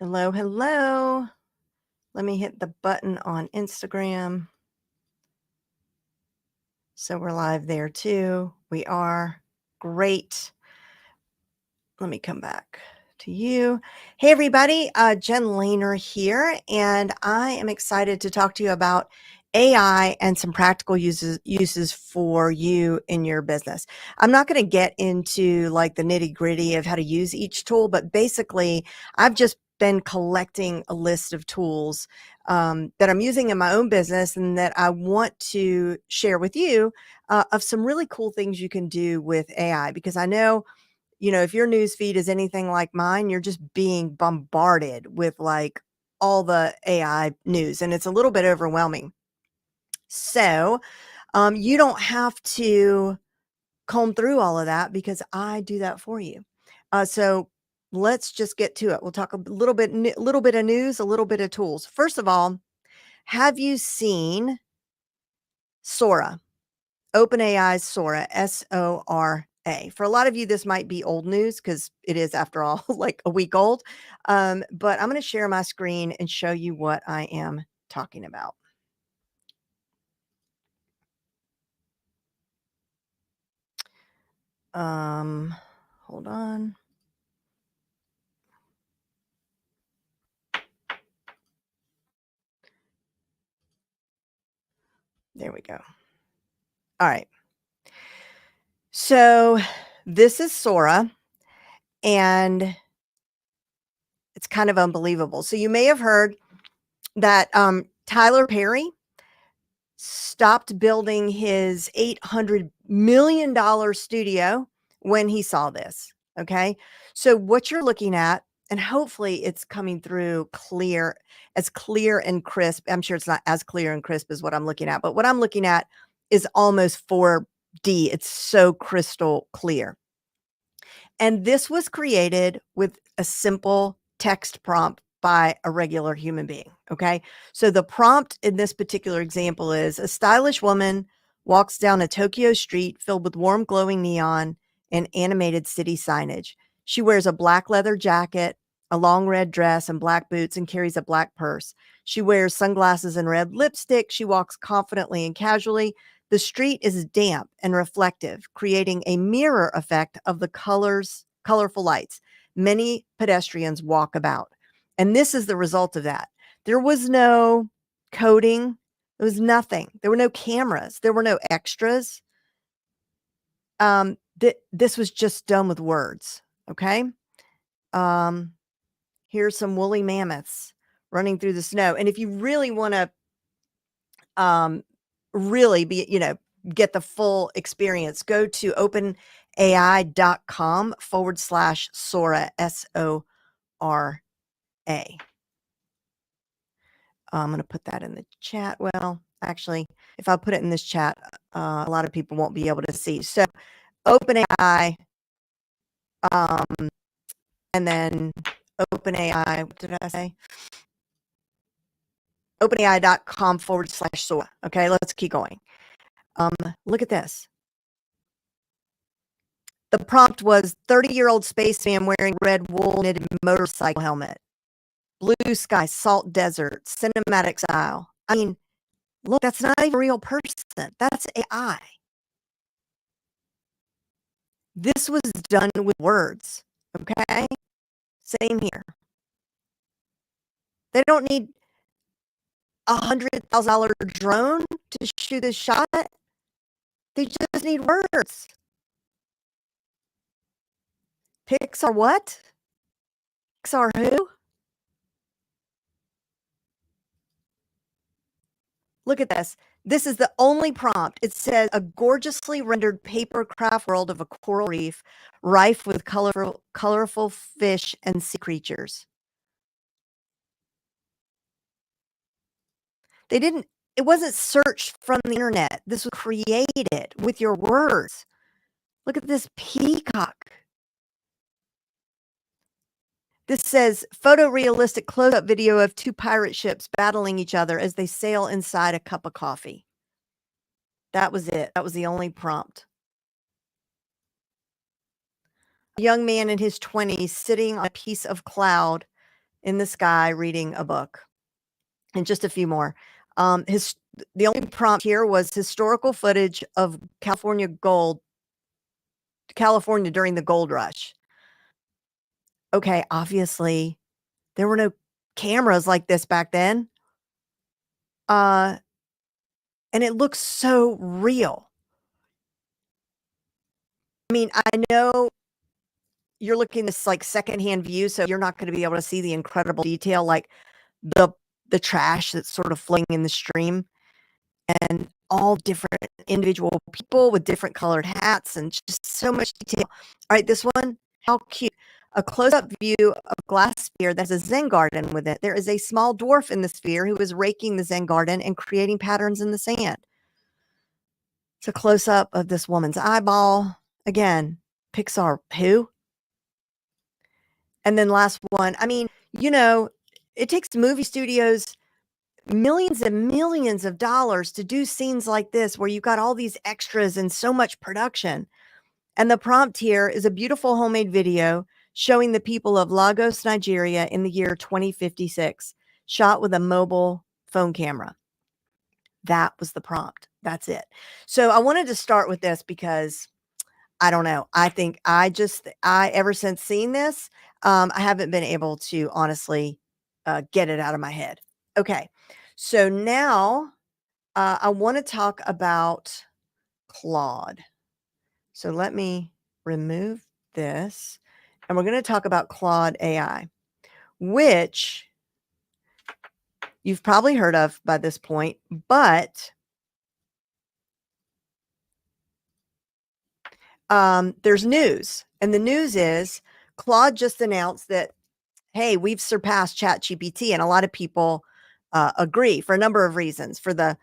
Hello, hello. Let me hit the button on Instagram. So we're live there too. We are. Great. Let me come back to you. Hey, everybody. Genler here, and I am excited to talk to you about AI and some practical uses for you in your business. I'm not going to get into like the nitty gritty of how to use each tool, but basically, I've just been collecting a list of tools that I'm using in my own business and that I want to share with you of some really cool things you can do with AI because I know if your news feed is anything like mine, you're just being bombarded with like all the AI news and it's a little bit overwhelming. So, you don't have to comb through all of that because I do that for you. So let's just get to it. We'll talk a little bit of news, a little bit of tools. First of all, have you seen Sora? OpenAI's Sora, Sora. For a lot of you, this might be old news because it is, after all, like a week old. But I'm going to share my screen and show you what I am talking about. Hold on. There we go. All right. So this is Sora, and it's kind of unbelievable. So you may have heard that Tyler Perry stopped building his $800 million studio when he saw this. Okay. So what you're looking at, and hopefully it's coming through as clear and crisp. I'm sure it's not as clear and crisp as what I'm looking at, but what I'm looking at is almost 4D. It's so crystal clear. And this was created with a simple text prompt by a regular human being. Okay. So the prompt in this particular example is: a stylish woman walks down a Tokyo street filled with warm, glowing neon and animated city signage. She wears a black leather jacket, a long red dress, and black boots, and carries a black purse. She wears sunglasses and red lipstick. She walks confidently and casually. The street is damp and reflective, creating a mirror effect of the colorful lights. Many pedestrians walk about. And this is the result of that. There was no coding. There was nothing. There were no cameras. There were no extras. This was just done with words. Okay. Here's some woolly mammoths running through the snow. And if you really want to really get the full experience, go to openai.com/Sora, Sora. I'm going to put that in the chat. Well, actually, if I put it in this chat, a lot of people won't be able to see. So OpenAI, and then OpenAI, what did I say? OpenAI.com/Sora. Okay, let's keep going. Look at this. The prompt was 30-year-old spaceman wearing red wool knitted motorcycle helmet. Blue sky, salt desert, cinematic style. I mean, look, that's not even a real person. That's AI. This was done with words. Okay? Same here. They don't need $100,000 drone to shoot a shot. They just need words. Pixar what? Pixar who? Look at this. This is the only prompt. It says a gorgeously rendered paper craft world of a coral reef, rife with colorful fish and sea creatures. It wasn't searched from the internet. This was created with your words. Look at this peacock. This says photorealistic close-up video of two pirate ships battling each other as they sail inside a cup of coffee. That was it. That was the only prompt. A young man in his 20s sitting on a piece of cloud in the sky reading a book, and just a few more. His The only prompt here was historical footage of California during the gold rush. Okay, obviously, there were no cameras like this back then, uh, and it looks so real. I mean, I know you're looking this, like, secondhand view, so you're not gonna be able to see the incredible detail, like the the trash that's sort of floating in the stream, and all different individual people with different colored hats and just so much detail. Alright, this one, how cute. A close-up view of glass sphere that has a Zen garden with it. There is a small dwarf in the sphere who is raking the Zen garden and creating patterns in the sand. It's a close-up of this woman's eyeball. Again, Pixar who? And then last one, I mean, it takes movie studios millions and millions of dollars to do scenes like this where you've got all these extras and so much production. And the prompt here is a beautiful homemade video showing the people of Lagos, Nigeria in the year 2056, shot with a mobile phone camera. That was the prompt. That's it. So I wanted to start with this because I don't know. I think ever since seeing this, I haven't been able to honestly get it out of my head. Okay. So now I want to talk about Claude. So let me remove this and we're going to talk about Claude AI, which you've probably heard of by this point, but there's news. And the news is Claude just announced that, hey, we've surpassed ChatGPT. And a lot of people agree for a number of reasons. For the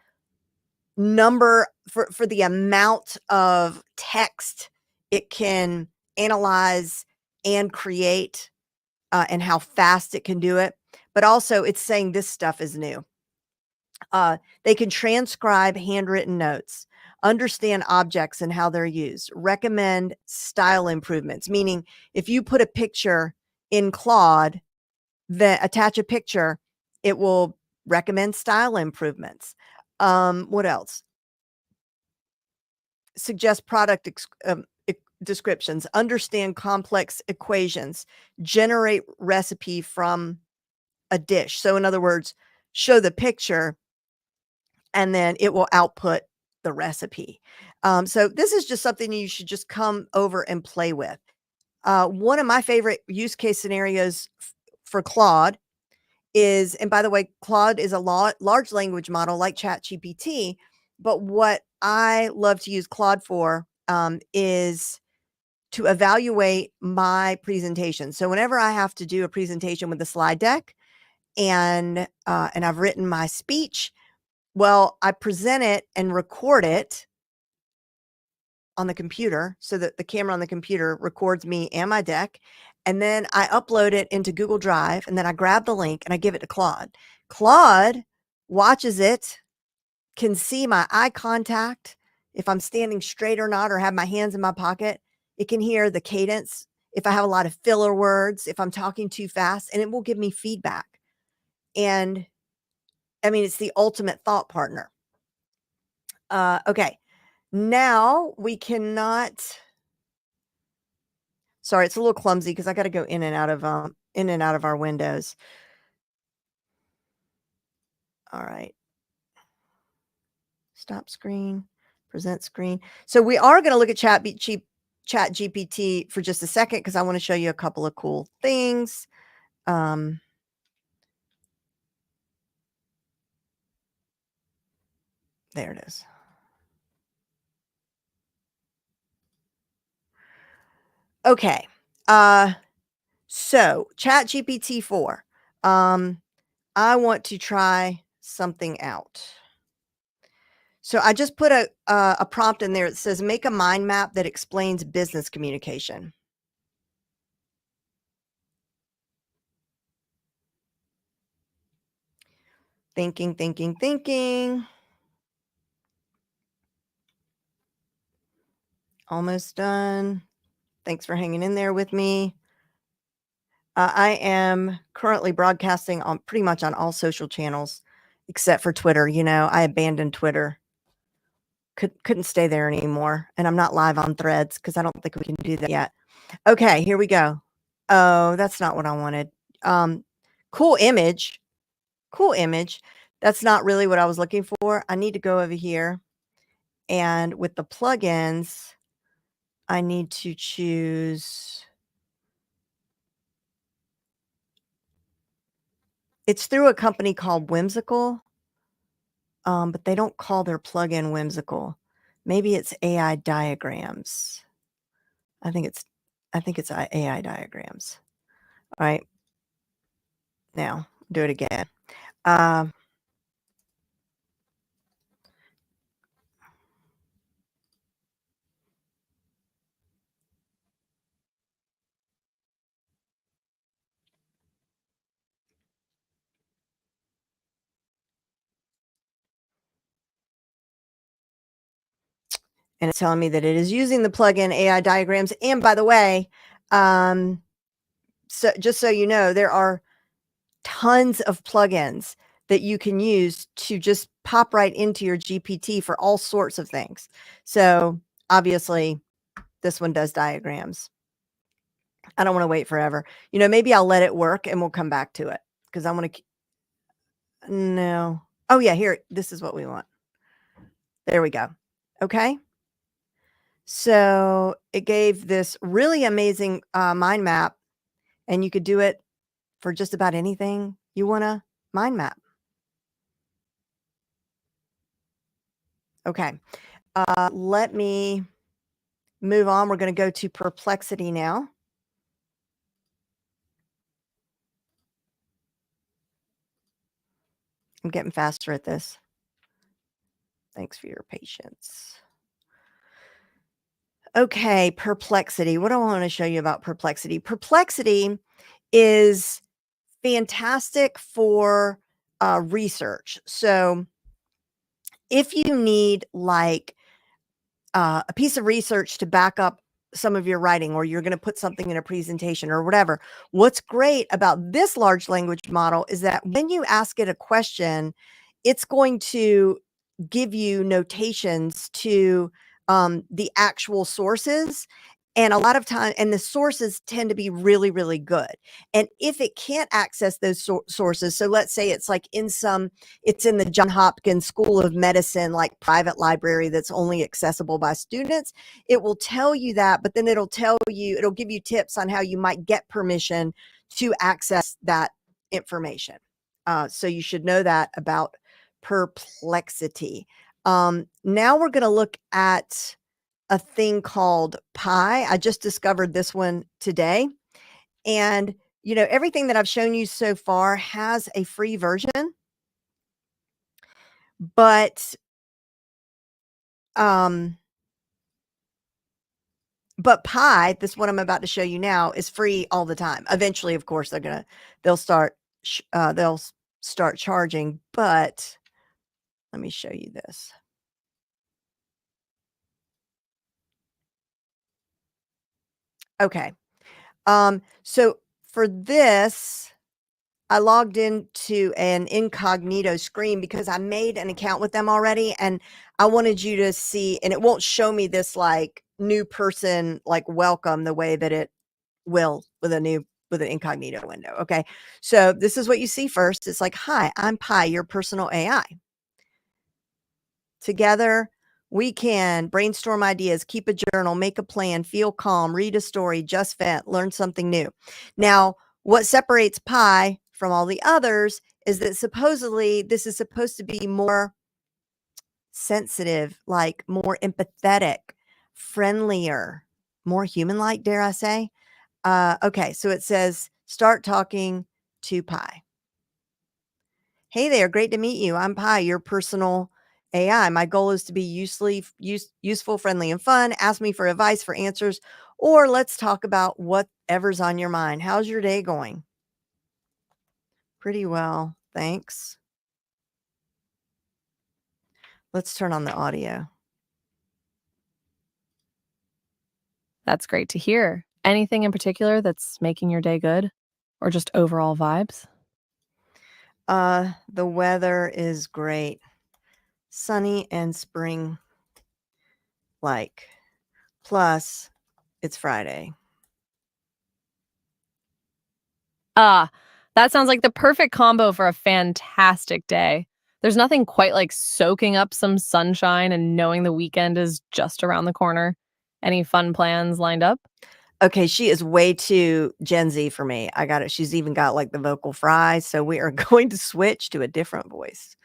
amount of text it can analyze and create, and how fast it can do it. But also it's saying this stuff is new. They can transcribe handwritten notes, understand objects and how they're used, recommend style improvements, meaning if you put a picture in Claude, then attach a picture, it will recommend style improvements. What else? Suggest descriptions, understand complex equations, generate recipe from a dish. So in other words, show the picture and then it will output the recipe. So this is just something you should just come over and play with. One of my favorite use case scenarios for Claude is, and by the way, Claude is a large language model like ChatGPT, but what I love to use Claude for is to evaluate my presentation. So whenever I have to do a presentation with a slide deck and I've written my speech, well, I present it and record it on the computer so that the camera on the computer records me and my deck. And then I upload it into Google Drive and then I grab the link and I give it to Claude. Claude watches it, can see my eye contact, if I'm standing straight or not, or have my hands in my pocket. It can hear the cadence, if I have a lot of filler words, if I'm talking too fast, and it will give me feedback. And I mean, it's the ultimate thought partner. Okay. Now we cannot, sorry, it's a little clumsy because I got to go in and out of our windows. All right. Stop screen, present screen. So we are going to look at Chat GPT for just a second because I want to show you a couple of cool things. There it is. Okay. So Chat GPT 4. I want to try something out. So I just put a prompt in there that says, make a mind map that explains business communication. Thinking, thinking, thinking. Almost done. Thanks for hanging in there with me. I am currently broadcasting on pretty much on all social channels except for Twitter. You know, I abandoned Twitter. Couldn't stay there anymore, and I'm not live on Threads because I don't think we can do that yet. Okay, here we go. Oh, that's not what I wanted. Um, cool image. Cool image. That's not really what I was looking for. I need to go over here, and with the plugins, I need to choose. It's through a company called Whimsical, but they don't call their plugin Whimsical. Maybe it's AI diagrams. I think it's AI diagrams. All right. Now, do it again. Um, and it's telling me that it is using the plugin AI diagrams. And by the way, so just so you know, there are tons of plugins that you can use to just pop right into your GPT for all sorts of things. So obviously, this one does diagrams. I don't want to wait forever. You know, maybe I'll let it work and we'll come back to it because I want to. No. Oh, yeah. Here, this is what we want. There we go. Okay. So it gave this really amazing mind map, and you could do it for just about anything you want to mind map. Okay. Let me move on. We're going to go to Perplexity now. I'm getting faster at this. Thanks for your patience. Okay, Perplexity. What do I want to show you about Perplexity? Perplexity is fantastic for research. So if you need like a piece of research to back up some of your writing, or you're going to put something in a presentation or whatever, what's great about this large language model is that when you ask it a question, it's going to give you notations to the actual sources. And a lot of time, and the sources tend to be really, really good. And if it can't access those sources, so let's say it's like it's in the John Hopkins School of Medicine, like private library that's only accessible by students, it will tell you that, but then it'll give you tips on how you might get permission to access that information. So you should know that about Perplexity. Now we're going to look at a thing called Pi. I just discovered this one today. And, you know, everything that I've shown you so far has a free version, but um Pi, this one I'm about to show you now, is free all the time. Eventually, of course, they'll start start charging, but let me show you this. Okay. So for this, I logged into an incognito screen because I made an account with them already, and I wanted you to see, and it won't show me this like new person, like welcome the way that it will with with an incognito window. Okay. So this is what you see first. It's like, hi, I'm Pi, your personal AI. Together, we can brainstorm ideas, keep a journal, make a plan, feel calm, read a story, just vent, learn something new. Now, what separates Pi from all the others is that supposedly this is supposed to be more sensitive, like more empathetic, friendlier, more human like, dare I say? Okay, so it says, start talking to Pi. Hey there, great to meet you. I'm Pi, your personal AI. My goal is to be useful, friendly, and fun. Ask me for advice, for answers, or let's talk about whatever's on your mind. How's your day going? Pretty well, thanks. Let's turn on the audio. That's great to hear. Anything in particular that's making your day good? or just overall vibes? The weather is great. Sunny and spring like. Plus, it's Friday. Ah, that sounds like the perfect combo for a fantastic day. There's nothing quite like soaking up some sunshine and knowing the weekend is just around the corner. Any fun plans lined up? Okay, she is way too Gen Z for me. I got it. She's even got like the vocal fry, so we are going to switch to a different voice.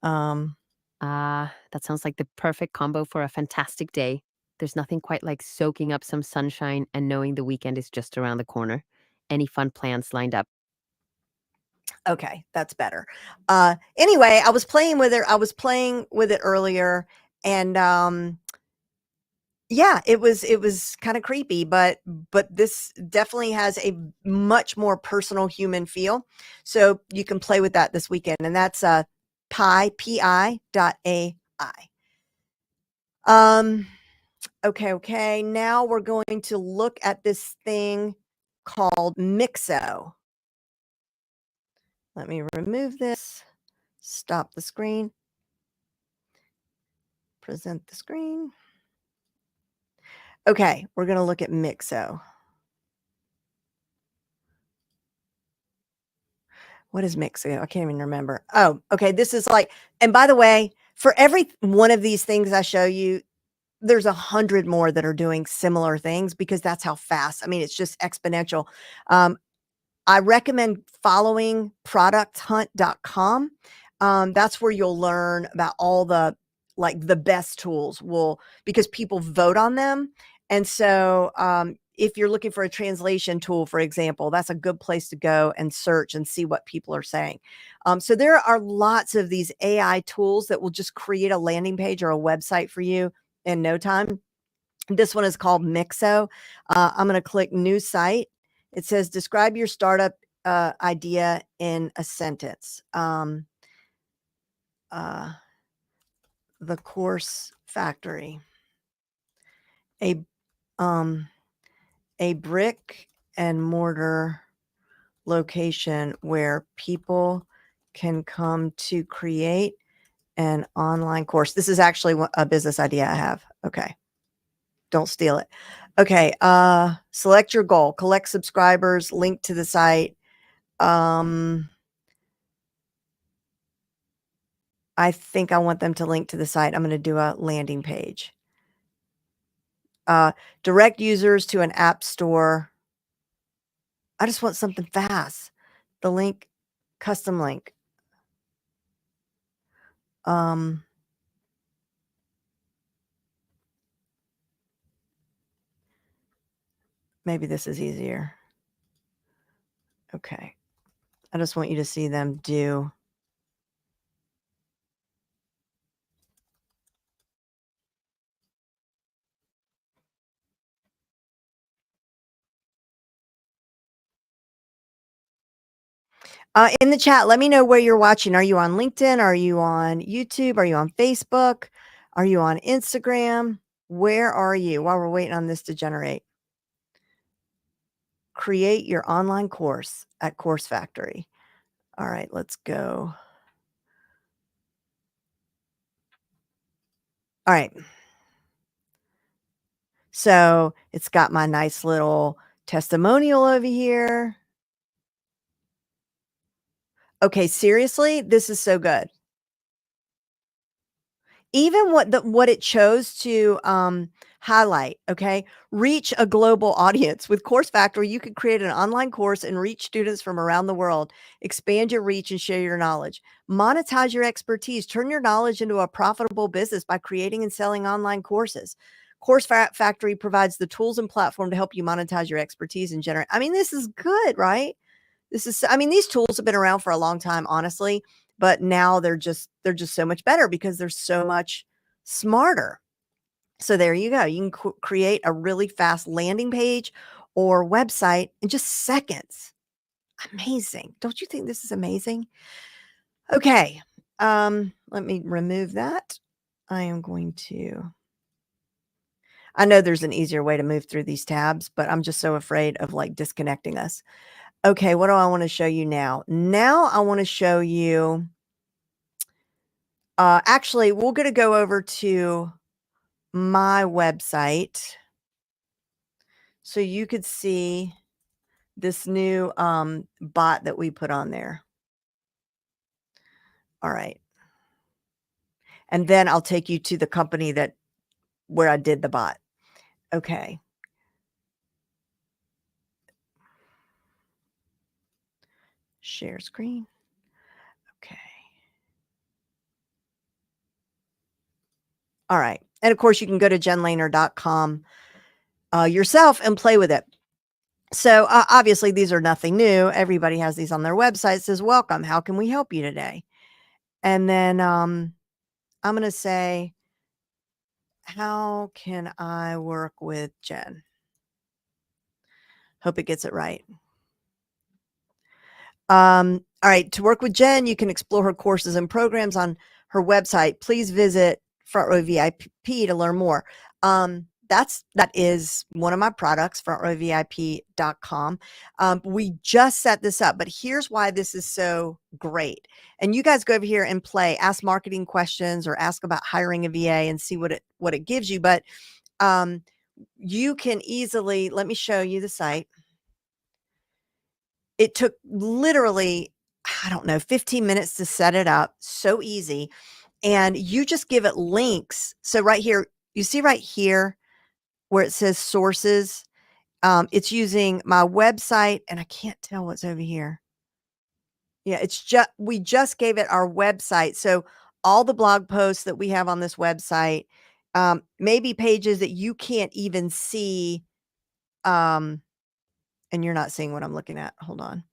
Um, That sounds like the perfect combo for a fantastic day. There's nothing quite like soaking up some sunshine and knowing the weekend is just around the corner. Any fun plans lined up? okay, that's better. Anyway, I was playing with it. I was playing with it earlier, and yeah, it was kind of creepy, but this definitely has a much more personal human feel. So you can play with that this weekend, and that's pi.ai. Um, okay. Now we're going to look at this thing called Mixo. Let me remove this. Stop the screen. Present the screen. Okay, we're going to look at Mixo. What is Mixo? I can't even remember. Oh, okay. This is like, and by the way, for every one of these things I show you, there's 100 more that are doing similar things because that's how fast. I mean, it's just exponential. Um, I recommend following producthunt.com. That's where you'll learn about all the like the best tools will because people vote on them. And so if you're looking for a translation tool, for example, that's a good place to go and search and see what people are saying. So there are lots of these AI tools that will just create a landing page or a website for you in no time. This one is called Mixo. I'm going to click new site. It says describe your startup idea in a sentence. Uh, the course factory, a um, a brick and mortar location where people can come to create an online course. This is actually a business idea I have. Okay. Don't steal it. Okay, select your goal, collect subscribers, link to the site. I think I want them to link to the site. I'm going to do a landing page. Direct users to an app store. I just want something fast. The link, custom link. Maybe this is easier. Okay. I just want you to see them do. In the chat, let me know where you're watching. Are you on LinkedIn? Are you on YouTube? Are you on Facebook? Are you on Instagram? Where are you while we're waiting on this to generate? Create your online course at Course Factory. All right, let's go. All right. So it's got my nice little testimonial over here. Okay, seriously, this is so good. Even what it chose to highlight, okay? Reach a global audience. With Course Factory, you could create an online course and reach students from around the world. Expand your reach and share your knowledge. Monetize your expertise. Turn your knowledge into a profitable business by creating and selling online courses. Factory provides the tools and platform to help you monetize your expertise and generate. I mean, this is good, right? I mean, these tools have been around for a long time, honestly, but now they're just so much better because they're so much smarter. So there you go. You can create a really fast landing page or website in just seconds. Amazing. Don't you think this is amazing? Okay. Let me remove that. I am going to I know there's an easier way to move through these tabs, but I'm just so afraid of like disconnecting us. Okay, what do I want to show you now? Now I want to show you, actually, we're going to go over to my website so you could see this new bot that we put on there. All right. And then I'll take you to the company where I did the bot. Okay. Share screen. Okay. All right. And of course, you can go to genlaner.com yourself and play with it. So obviously, these are nothing new. Everybody has these on their website. It says, welcome. How can we help you today? And then I'm going to say, how can I work with Jen? Hope it gets it right. All right. To work with Jen, you can explore her courses and programs on her website. Please visit Front Row VIP to learn more. That is one of my products, frontrowvip.com. We just set this up, but here's why this is so great. And you guys go over here and play, ask marketing questions or ask about hiring a VA and see what it gives you. But you can easily, let me show you the site. It took literally, I don't know, 15 minutes to set it up. So easy. And you just give it links. So right here, you see right here where it says sources, it's using my website, and I can't tell what's over here. Yeah, we just gave it our website. So all the blog posts that we have on this website, maybe pages that you can't even see, and you're not seeing what I'm looking at. Hold on.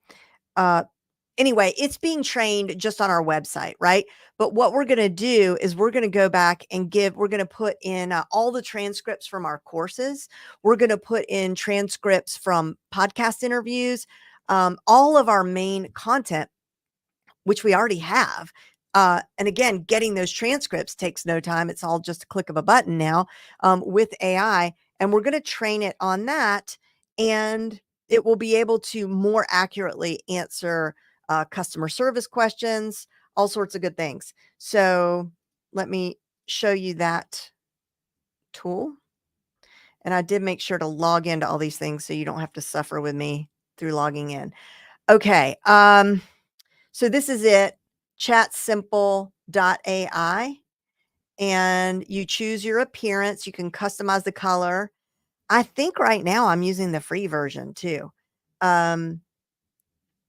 Anyway, it's being trained just on our website, right? But what we're going to do is we're going to go back and we're going to put in all the transcripts from our courses. We're going to put in transcripts from podcast interviews, all of our main content, which we already have. And again, getting those transcripts takes no time. It's all just a click of a button now with AI. And we're going to train it on that. And it will be able to more accurately answer customer service questions, all sorts of good things. So let me show you that tool. And I did make sure to log into all these things so you don't have to suffer with me through logging in. Okay. So this is it, chatsimple.ai. And you choose your appearance. You can customize the color. I think right now I'm using the free version too.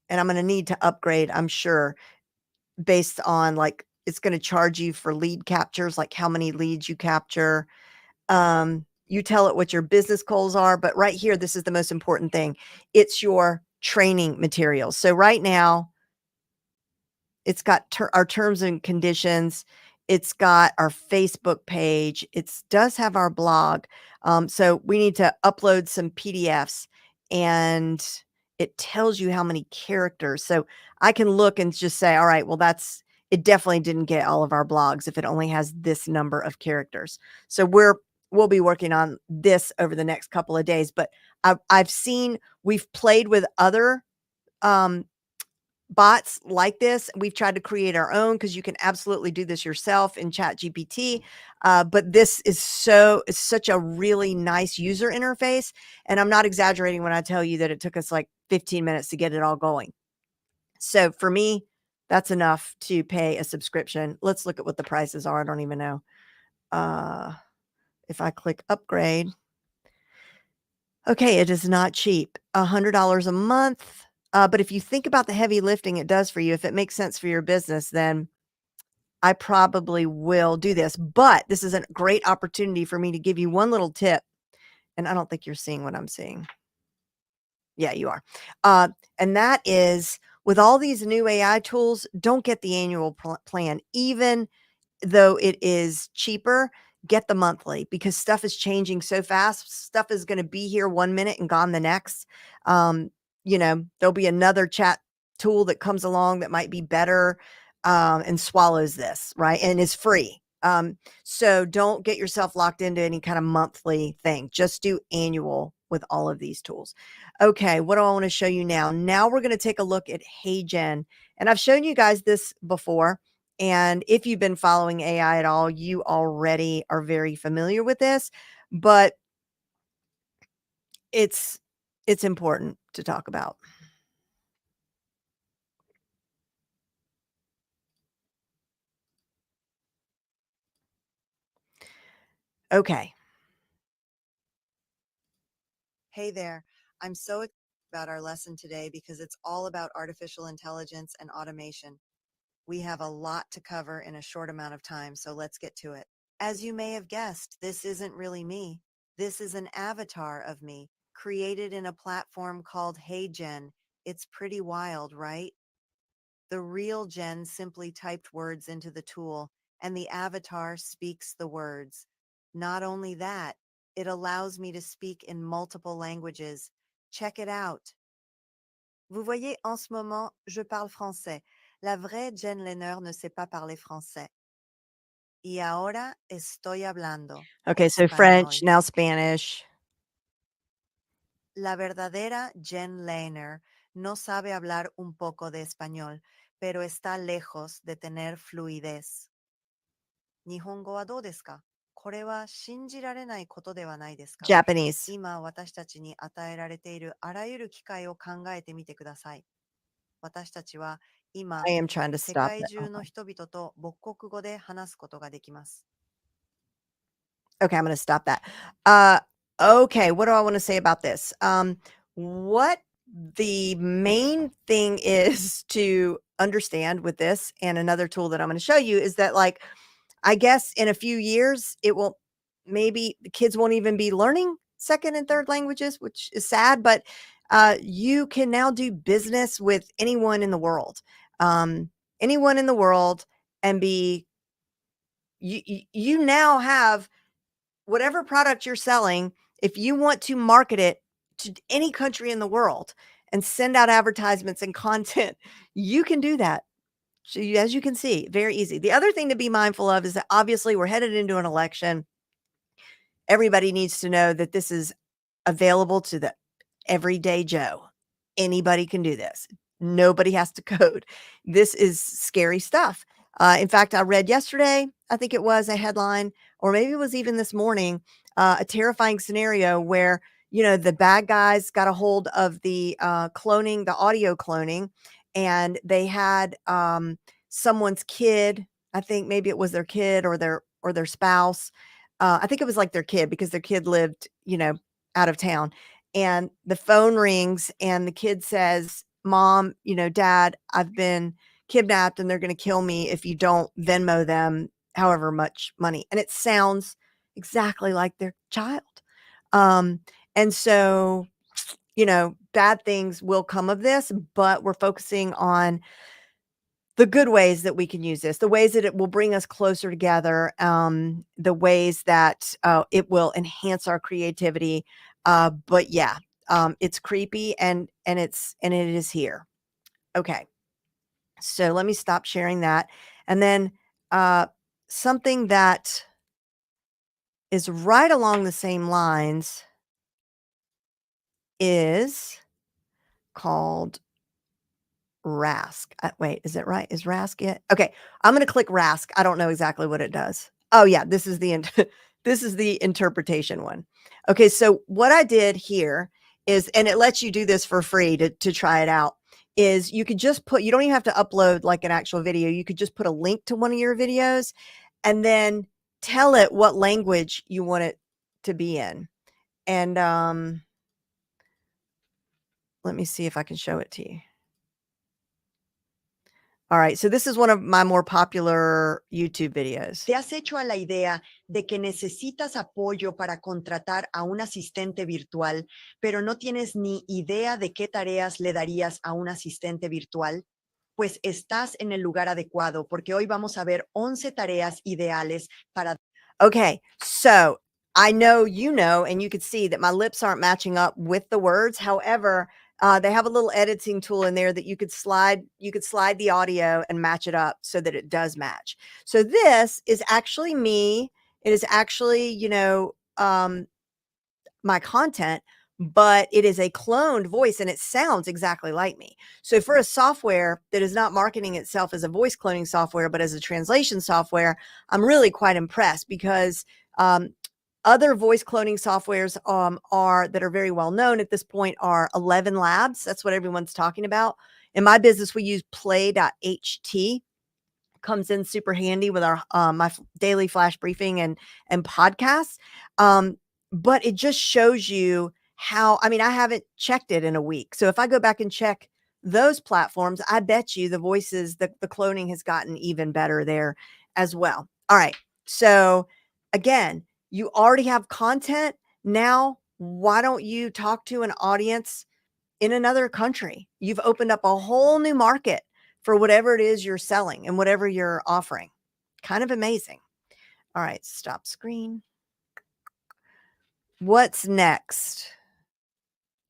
And I'm going to need to upgrade, I'm sure, based on like, it's going to charge you for lead captures, like how many leads you capture. You tell it what your business goals are, but right here, this is the most important thing. It's your training materials. So right now, it's got our terms and conditions. It's got our Facebook page. It does have our blog. So we need to upload some PDFs, and it tells you how many characters. So I can look and just say, all right, well, it definitely didn't get all of our blogs if it only has this number of characters. So we'll be working on this over the next couple of days. But we've played with other bots like this. We've tried to create our own because you can absolutely do this yourself in ChatGPT. But this is such a really nice user interface. And I'm not exaggerating when I tell you that it took us like 15 minutes to get it all going. So for me, that's enough to pay a subscription. Let's look at what the prices are. I don't even know. If I click upgrade, okay, it is not cheap. $100 a month. But if you think about the heavy lifting it does for you, if it makes sense for your business, then I probably will do this. But this is a great opportunity for me to give you one little tip. And I don't think you're seeing what I'm seeing. Yeah, you are. And that is, with all these new AI tools, don't get the annual plan. Even though it is cheaper, get the monthly, because stuff is changing so fast. Stuff is going to be here 1 minute and gone the next. There'll be another chat tool that comes along that might be better and swallows this, right? And is free. So don't get yourself locked into any kind of monthly thing. Just do annual with all of these tools. Okay, what do I want to show you now? Now we're going to take a look at Hey Gen. And I've shown you guys this before. And if you've been following AI at all, you already are very familiar with this, but it's important to talk about. Okay. Hey there. I'm so excited about our lesson today because it's all about artificial intelligence and automation. We have a lot to cover in a short amount of time, so let's get to it. As you may have guessed, this isn't really me. This is an avatar of me, created in a platform called Hey Gen. It's pretty wild, right? The real Jen simply typed words into the tool, and the avatar speaks the words. Not only that, it allows me to speak in multiple languages. Check it out. Vous voyez, en ce moment, je parle français. La vraie Genler ne sait pas parler français. Y ahora estoy hablando. Okay, so French, now Spanish. La verdadera Jen Lehner no sabe hablar un poco de español, pero está lejos de tener fluidez. Nihongo wa dou desu ka? これは信じられないことではないですか? Japanese. 今私たちに与えられているあらゆる機会を考えてみてください。私たちは今 I am trying to 世 stop 界 it. 中の人々と母国語で話すことができます。Okay, I'm going to stop that. Okay, what do I want to say about this? What the main thing is to understand with this and another tool that I'm going to show you is that, like, I guess in a few years, it will maybe the kids won't even be learning second and third languages, which is sad, but you can now do business with anyone in the world. Anyone in the world, and be you now have whatever product you're selling. If you want to market it to any country in the world and send out advertisements and content, you can do that. So as you can see, very easy. The other thing to be mindful of is that obviously we're headed into an election. Everybody needs to know that this is available to the everyday Joe. Anybody can do this. Nobody has to code. This is scary stuff. In fact, I read yesterday, I think it was a headline, or maybe it was even this morning, a terrifying scenario where, the bad guys got a hold of the cloning, the audio cloning, and they had someone's kid. I think maybe it was their kid or their spouse. I think it was like their kid, because their kid lived, out of town. And the phone rings and the kid says, "Mom, Dad, I've been kidnapped and they're going to kill me if you don't Venmo them however much money." And it sounds exactly like their child. And so, bad things will come of this, but we're focusing on the good ways that we can use this, the ways that it will bring us closer together, the ways that it will enhance our creativity. But yeah, it's creepy and it is here. Okay, so let me stop sharing that, and then something that is right along the same lines is called Rask. Wait, is it right? Is Rask it? Okay, I'm going to click Rask. I don't know exactly what it does. Oh yeah, this is the this is the interpretation one. Okay, so what I did here is, and it lets you do this for free to try it out, is you could just put, you don't even have to upload like an actual video. You could just put a link to one of your videos and then tell it what language you want it to be in. And let me see if I can show it to you. All right, so this is one of my more popular YouTube videos. ¿Te has hecho a la idea de que necesitas apoyo para contratar a un asistente virtual, pero no tienes ni idea de qué tareas le darías a un asistente virtual? Pues estás en el lugar adecuado, porque hoy vamos a ver 11 tareas ideales para... Okay, so I know and you could see that my lips aren't matching up with the words. However, they have a little editing tool in there that you could slide the audio and match it up so that it does match. So this is actually me. It is actually, my content, but it is a cloned voice and it sounds exactly like me. So for a software that is not marketing itself as a voice cloning software, but as a translation software, I'm really quite impressed because other voice cloning softwares that are very well known at this point are 11 Labs. That's what everyone's talking about. In my business, we use play.ht. Comes in super handy with our daily flash briefing and podcasts. But it just shows you how, I mean, I haven't checked it in a week. So if I go back and check those platforms, I bet you the voices, the cloning has gotten even better there as well. All right. So again, you already have content. Now, why don't you talk to an audience in another country? You've opened up a whole new market for whatever it is you're selling and whatever you're offering. Kind of amazing. All right, stop screen. What's next?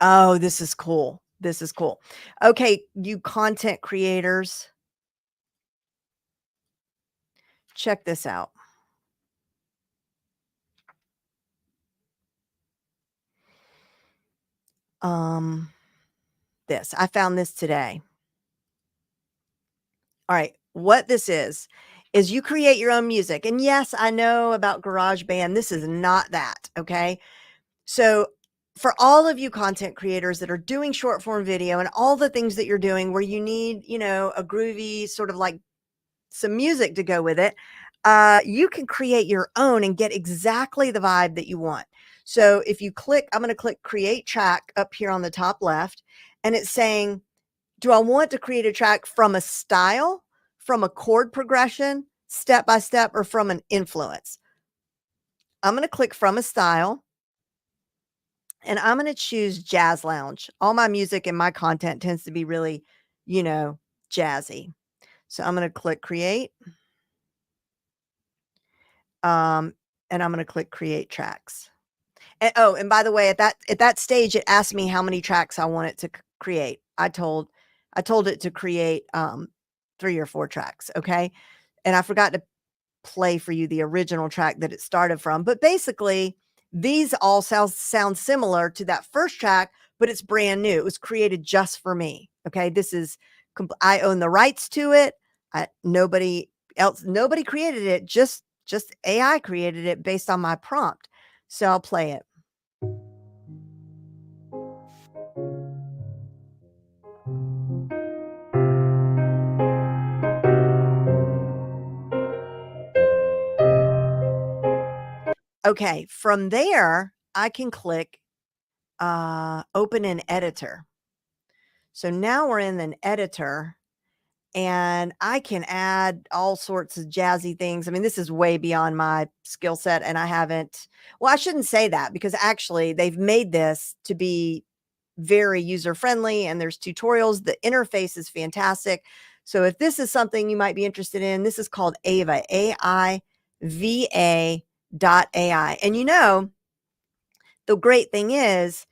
Oh, this is cool. This is cool. Okay, you content creators, check this out. I found this today. All right, what this is you create your own music. And yes, I know about GarageBand. This is not that, okay? So for all of you content creators that are doing short form video and all the things that you're doing where you need, a groovy sort of like some music to go with it, you can create your own and get exactly the vibe that you want. So if you click, I'm going to click create track up here on the top left, and it's saying, do I want to create a track from a style, from a chord progression, step by step, or from an influence? I'm going to click from a style. And I'm going to choose jazz lounge. All my music and my content tends to be really, jazzy. So I'm going to click create. And I'm going to click create tracks. And by the way, at that stage, it asked me how many tracks I want it to create. I told it to create 3 or 4 tracks. Okay. And I forgot to play for you the original track that it started from. But basically, these all sound similar to that first track, but it's brand new. It was created just for me. Okay. I own the rights to it. Nobody created it. Just AI created it based on my prompt. So I'll play it. Okay. From there, I can click open an editor. So now we're in an editor and I can add all sorts of jazzy things. I mean, this is way beyond my skill set and I shouldn't say that because actually they've made this to be very user friendly and there's tutorials. The interface is fantastic. So if this is something you might be interested in, this is called Ava, AIVA.ai. And the great thing is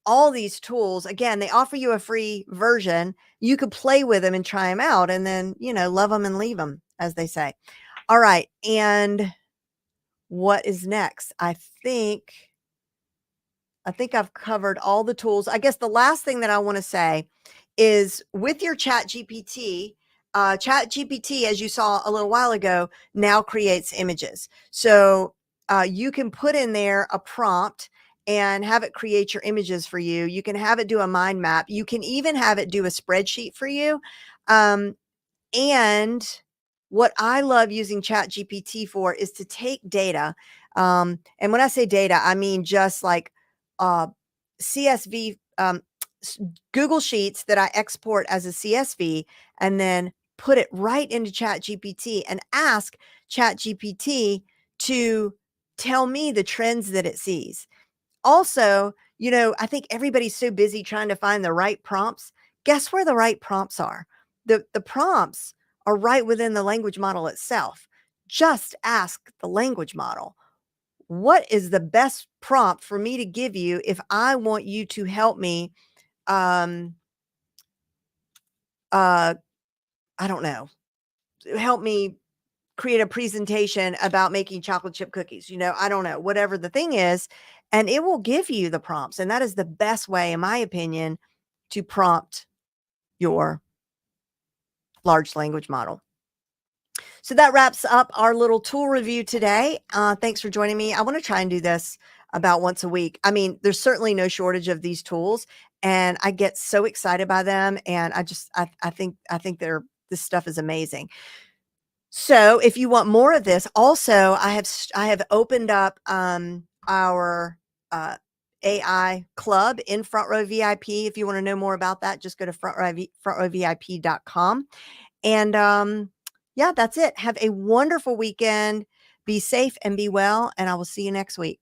all these tools, again, they offer you a free version. You could play with them and try them out and then, love them and leave them, as they say. All right. And what is next? I think I've covered all the tools. I guess the last thing that I want to say is with your Chat GPT, as you saw a little while ago, now creates images. So you can put in there a prompt and have it create your images for you. You can have it do a mind map. You can even have it do a spreadsheet for you. And what I love using Chat GPT for is to take data. And when I say data, I mean just like CSV, Google Sheets that I export as a CSV and then put it right into Chat GPT and ask Chat GPT to tell me the trends that it sees. Also, I think everybody's so busy trying to find the right prompts. Guess where the right prompts are? The prompts are right within the language model itself. Just ask the language model, what is the best prompt for me to give you if I want you to help me I don't know, help me create a presentation about making chocolate chip cookies, I don't know, whatever the thing is. and it will give you the prompts. And that is the best way, in my opinion, to prompt your large language model. So that wraps up our little tool review today. Thanks for joining me. I want to try and do this about once a week. I mean, there's certainly no shortage of these tools, and I get so excited by them. And I think this stuff is amazing. So if you want more of this, also I have opened up our AI club in Front Row VIP. If you want to know more about that, just go to frontrowvip.com. And yeah, that's it. Have a wonderful weekend. Be safe and be well, and I will see you next week.